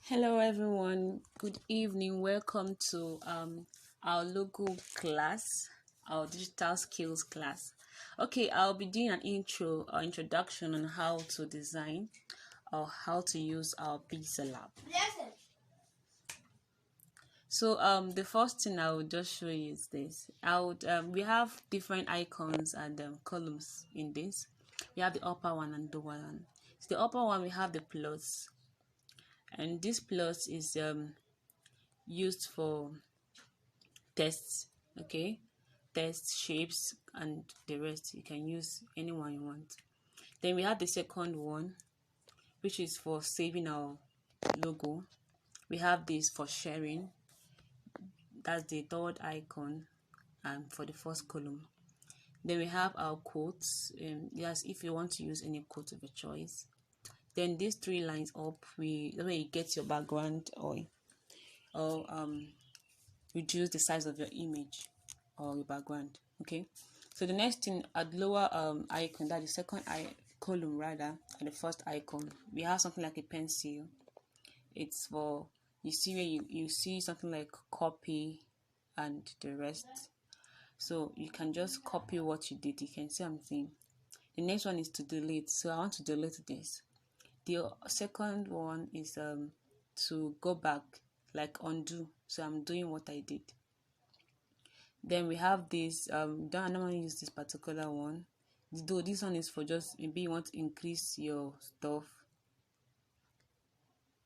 Hello everyone, good evening. Welcome to our logo class, our digital skills class. Okay, I'll be doing an intro or introduction on how to design or how to use our Pixelab. So the first thing I will just show you is this. We have different icons and columns in this. We have the upper one and the lower one. So the upper one we have the plus, and this plus is used for tests, okay, tests, shapes, and the rest. You can use any one you want. Then we have the second one, which is for saving our logo. We have this for sharing. That's the third icon for the first column. Then we have our quotes. Yes, if you want to use any quote of your choice. Then these three lines up, that way you get your background or reduce the size of your image or your background. Okay, so the next thing at the lower icon, that is second column rather, and the first icon, we have something like a pencil. It's for, you see where you see something like copy and the rest, so you can just copy what you did. You can see something. The next one is to delete, so I want to delete this. The second one is to go back, like undo, so I'm doing what I did. Then we have this I don't want to use this particular one, though this one is for just maybe you want to increase your stuff.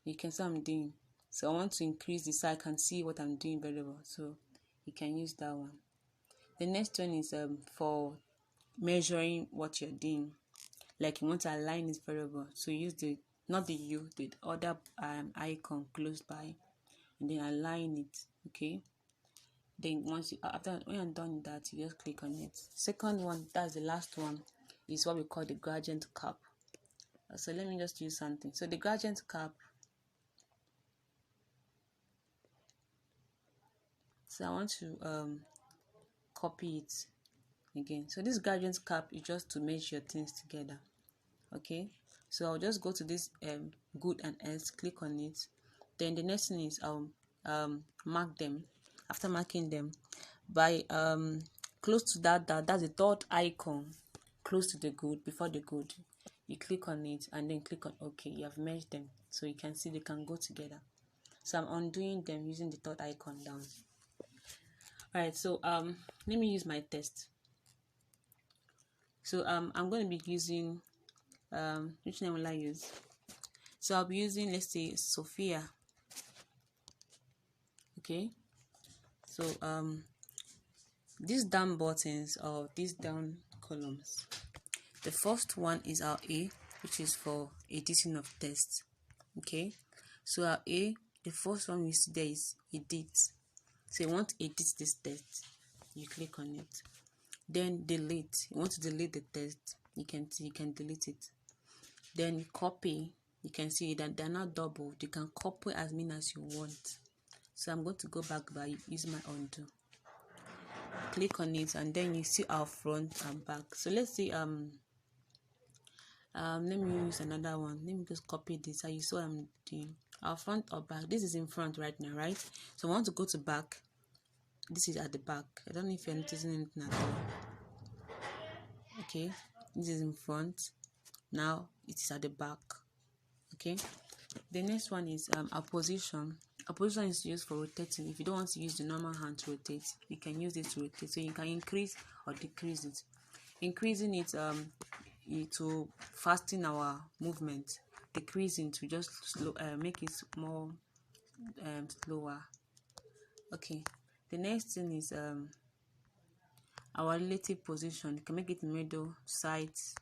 You can see what I'm doing, so I want to increase this so I can see what I'm doing very well, so you can use that one. The next one is for measuring what you're doing, like you want to align this variable, so use the other icon close by, and then align it. Okay, then once when you're done with that, you just click on it. Second one, that's the last one, is what we call the gradient cap. So let me just use something. So the gradient cap, so I want to copy it again. So this gradient cap is just to measure things together. Okay, so I'll just go to this good and else, click on it. Then the next thing is I'll mark them. After marking them by close to that's the third icon close to the good, before the good, you click on it and then click on OK. You have merged them, so you can see they can go together. So I'm undoing them using the third icon down. All right, so let me use my test. So I'm going to be using which name will I use? So I'll be using, let's say, Sophia. Okay, so these down buttons or these down columns, the first one is our A, which is for editing of text. Okay, so our A, the first one we see there is edit. So you want to edit this text, you click on it. Then delete, you want to delete the text, you can delete it. Then copy, you can see that they're not double, you can copy as many as you want. So I'm going to go back by using my undo. Click on it, and then you see our front and back. So let's see let me use another one. Let me just copy this so you see what I'm doing. Our front or back, this is in front right now, right? So I want to go to back. This is at the back. I don't know if you're noticing anything at all. Okay, this is in front, now it is at the back. Okay, the next one is our position. A position is used for rotating. If you don't want to use the normal hand to rotate, you can use it to rotate. So you can increase or decrease it. Increasing it to fasten our movement. Decreasing to just make it more slower. Okay, the next thing is our relative position. You can make it middle, sides.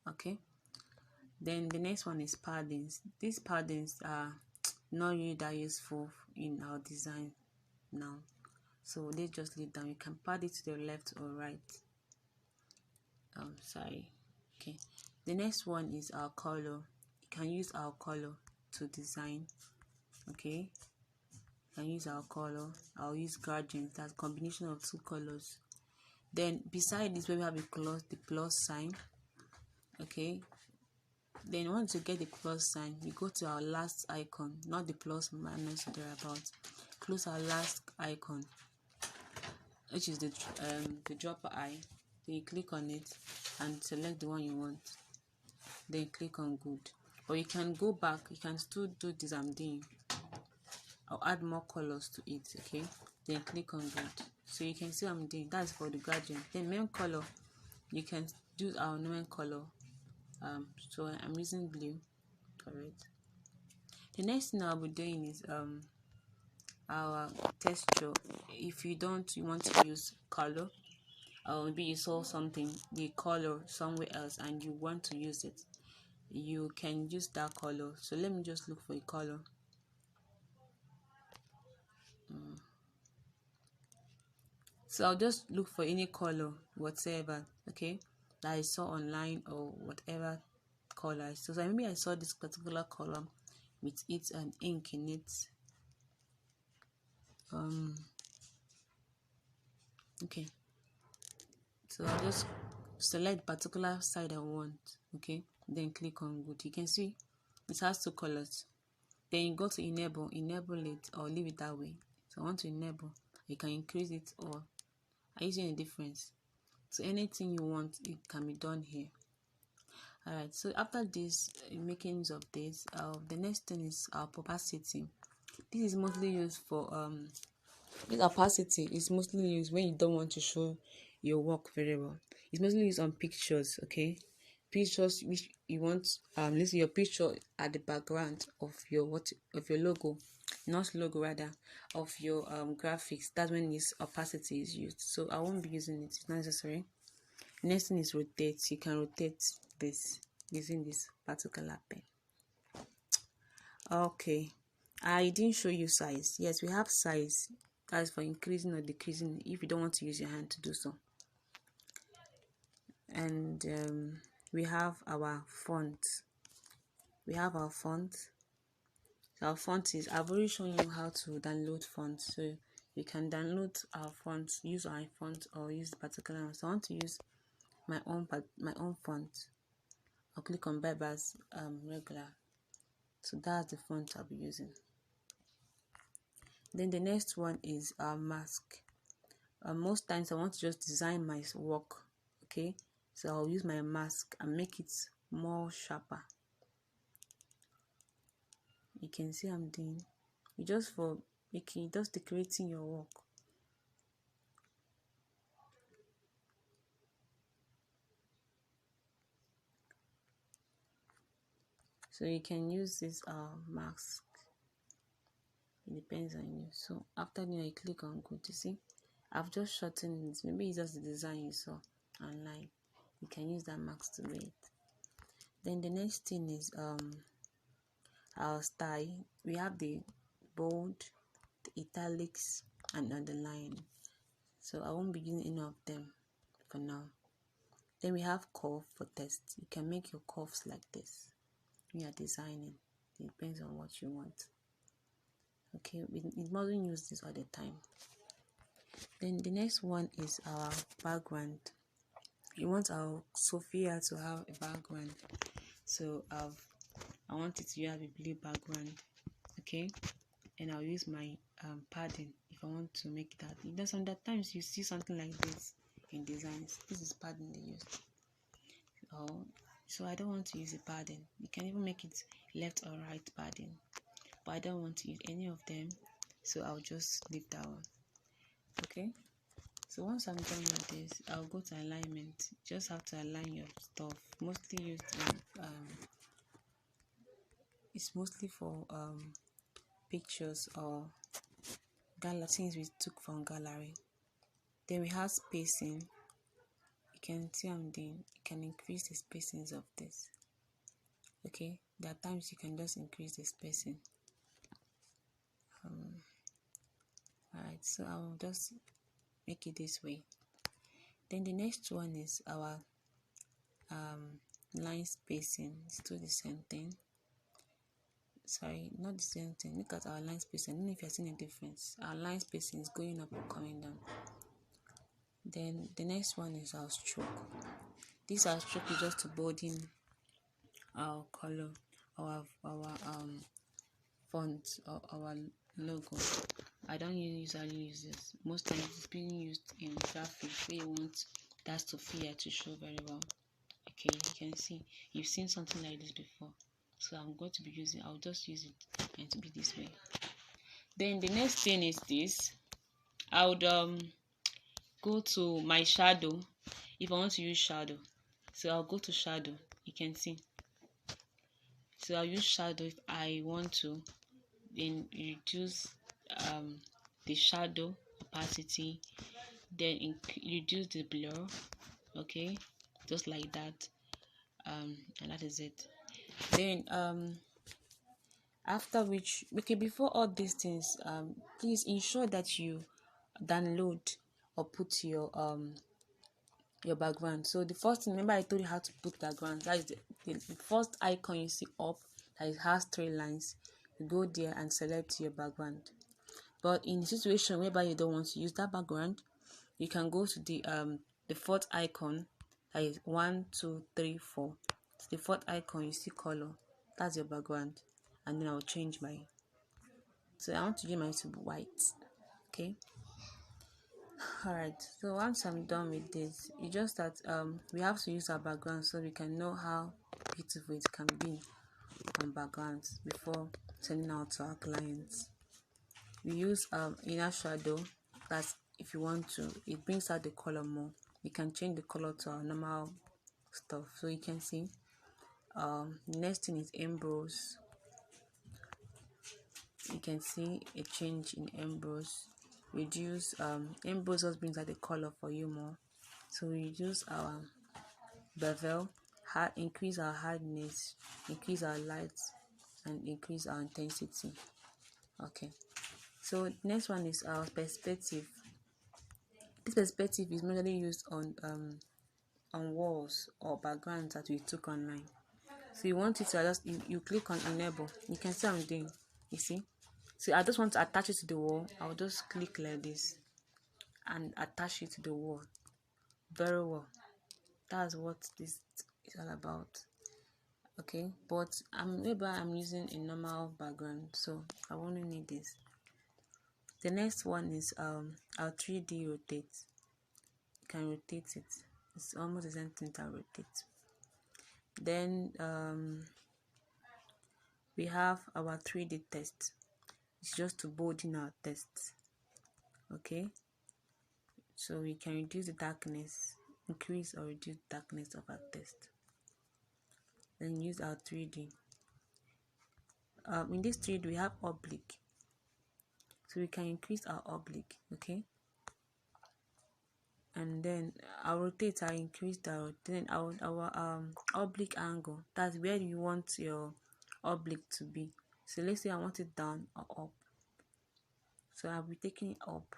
Okay, then the next one is paddings. These paddings are not really that useful in our design now, so they just leave down. You can pad it to the left or right. Sorry. Okay, the next one is our color. You can use our color to design. Okay, you can use our color. I'll use gradients, that's combination of two colors. Then beside this, where we have the plus sign. Okay, Then once you get the plus sign, you go to our last icon, not the plus minus thereabout. Close our last icon, which is the dropper eye. Then you click on it and select the one you want. Then click on good. Or you can go back, you can still do this I'm doing. I'll add more colors to it, okay? Then click on good. So you can see what I'm doing. That's for the guardian. Then main color, you can do our main color. So I'm using blue for it. The next thing I'll be doing is our texture. If you want to use color, or maybe you saw something, the color somewhere else, and you want to use it, you can use that color. So let me just look for a color. So I'll just look for any color whatever, okay, that I saw online or whatever color I saw. So maybe I saw this particular color with it and ink in it. Okay, so I'll just select particular side I want, okay, then click on good. You can see it has two colors. Then you go to enable it or leave it that way. So I want to enable, you can increase it, or are you seeing a difference? So anything you want, it can be done here. Alright, so after this making use of this, the next thing is our opacity. This is mostly used for this opacity is mostly used when you don't want to show your work very well. It's mostly used on pictures, okay? Pictures which you want let's say your picture at the background of your logo, not logo rather, of your graphics. That's when this opacity is used. So I won't be using it, it's not necessary. Next thing is rotate. You can rotate this using this particular pen. Okay, I didn't show you size. Yes, we have size. That is for increasing or decreasing if you don't want to use your hand to do so. And we have our font. Our font is, I've already shown you how to download fonts. So you can download our font, use our font, or use the particular one. So I want to use my own font. I'll click on Beber's regular. So that's the font I'll be using. Then the next one is our mask. Most times I want to just design my work, okay? So I'll use my mask and make it more sharper. You can see I'm doing it just for making, just decorating your work. So you can use this mask. It depends on you. So after you click on good, you see I've just shortened it. Maybe it's just the design you saw online. You can use that mask to do it. Then the next thing is our style. We have the bold, the italics, and underline. So I won't be using any of them for now. Then we have curve for text. You can make your curves like this when you're designing. It depends on what you want. Okay, we mustn't use this all the time. Then the next one is our background. You want our Sophia to have a background, so I want it to have a blue background, okay? And I'll use my padding if I want to make that. You know, sometimes you see something like this in designs. This is padding they use. So I don't want to use a padding. You can even make it left or right padding, but I don't want to use any of them, so I'll just leave that one. Okay, so once I'm done with this, I'll go to alignment. You just have to align your stuff. Mostly used in it's mostly for pictures or things we took from gallery. Then we have spacing. You can see I'm doing. You can increase the spacings of this. Okay, there are times you can just increase the spacing. Alright, so I'll just make it this way. Then the next one is our line spacing. It's still the same thing. Sorry, not the same thing. Look at our line spacing. I don't know if you're seeing a difference. Our line spacing is going up or coming down. Then the next one is our stroke. This our stroke is just to bolding our color, our font, or our logo. I don't usually use this. Most times it's being used in graphics where you want that Sophia to show very well. Okay, you can see you've seen something like this before. So I'm going to be using, I'll just use it and to be this way. Then the next thing is this. I would go to my shadow if I want to use shadow. So I'll go to shadow. You can see. So I'll use shadow if I want to. Then reduce the shadow opacity. Then reduce the blur. Okay, just like that. And that is it. Then after which, okay, before all these things, please ensure that you download or put your background. So the first thing, remember I told you how to put background. That is the first icon you see up that it has 3 lines. You go there and select your background. But in a situation whereby you don't want to use that background, you can go to the 4th icon. That is 1, 2, 3, 4. It's the 4th icon, you see color. That's your background. And then I'll change my. So I want to change mine to white. Okay. Alright, so once I'm done with this, you just that we have to use our background so we can know how beautiful it can be on backgrounds before sending out to our clients. We use inner shadow. That's if you want to, it brings out the color more. You can change the color to our normal stuff. So you can see the next thing is emboss. You can see a change in emboss. Reduce emboss just brings out the color for you more. So we reduce our bevel, increase our hardness, increase our light, and increase our intensity. Okay, so next one is our perspective. This perspective is mainly used on walls or backgrounds that we took online. So you want it to adjust, you click on enable. You can see what I'm doing. You see, so I just want to attach it to the wall. I'll just click like this and attach it to the wall. Very well. That's what this is all about. Okay, but maybe I'm using a normal background, so I won't need this. The next one is our 3D rotate. You can rotate it. It's almost the same thing to rotate. Then we have our 3D text. It's just to bold in our text. Okay, so we can reduce the darkness, increase or reduce the darkness of our text. Then use our 3D. In this 3D we have oblique, so we can increase our oblique. Okay, and then I'll rotate, I increase the then our oblique angle. That's where you want your oblique to be. So let's say I want it down or up, so I'll be taking it up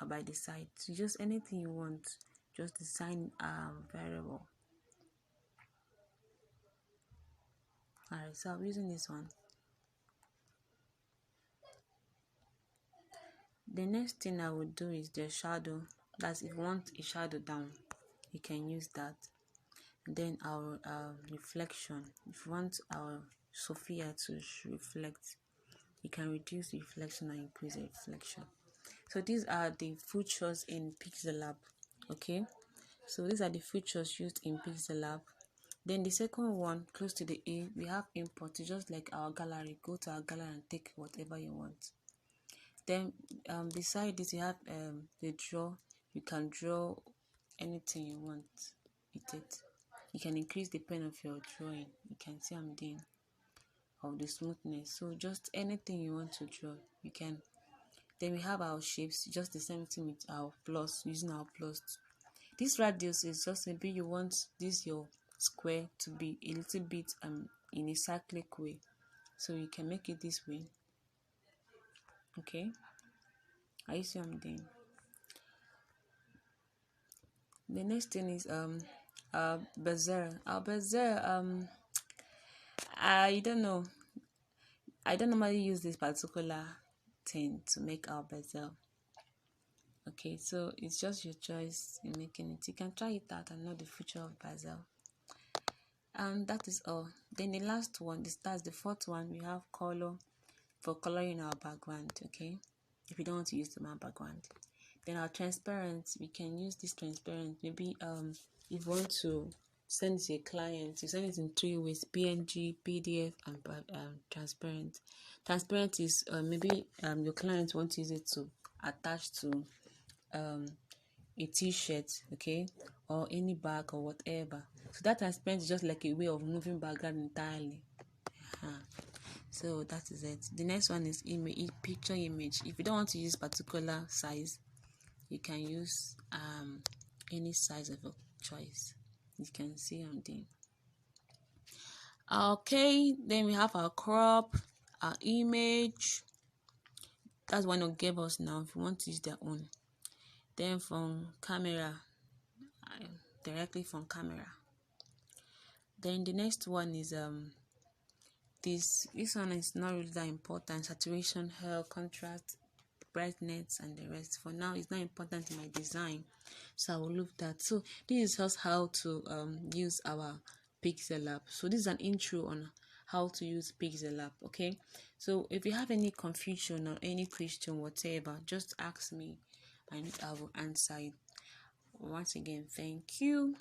or by the side. So just anything you want, just design very well. Alright, so I'm using this one. The next thing I would do is the shadow. That's if you want a shadow down, you can use that. And then our reflection. If you want our Sophia to reflect, you can reduce the reflection and increase the reflection. So these are the features in Pixelab. Okay, so these are the features used in Pixelab. Then the second one, close to the A, we have import. Just like our gallery, go to our gallery and take whatever you want. Then beside this, you have the draw. You can draw anything you want with it. You can increase the pen of your drawing. You can see I'm doing of the smoothness. So just anything you want to draw, you can. Then we have our shapes, just the same thing with our plus, using our plus. This radius is just maybe you want this your square to be a little bit in a cyclic way, so you can make it this way. Okay, I see what I'm doing. The next thing is bezier. Our bezier, I don't know. I don't normally use this particular thing to make our bezier. Okay, so it's just your choice in making it. You can try it out and know the future of bezier. And that is all. Then the last one, that's the fourth one. We have color for coloring our background. Okay, if you don't want to use the matte background, then our transparent, we can use this transparent. Maybe if you want to send it to a client, you send it in 3 ways: PNG, PDF, and transparent. Transparent is maybe your client want to use it to attach to a t-shirt, okay, or any bag or whatever. So that transparent is just like a way of moving background entirely. So that is it. The next one is picture image. If you don't want to use particular size, you can use any size of your choice. You can see on there. Okay, then we have our crop, our image. That's one of gave us now if you want to use their own. Then from camera, directly from camera. Then the next one is this one is not really that important: saturation, hair, contrast, brightness, and the rest. For now, it's not important in my design, so I will leave that. So this is just how to use our Pixelab. So this is an intro on how to use Pixelab. Okay, so if you have any confusion or any question whatever, just ask me and I will answer it. Once again, thank you.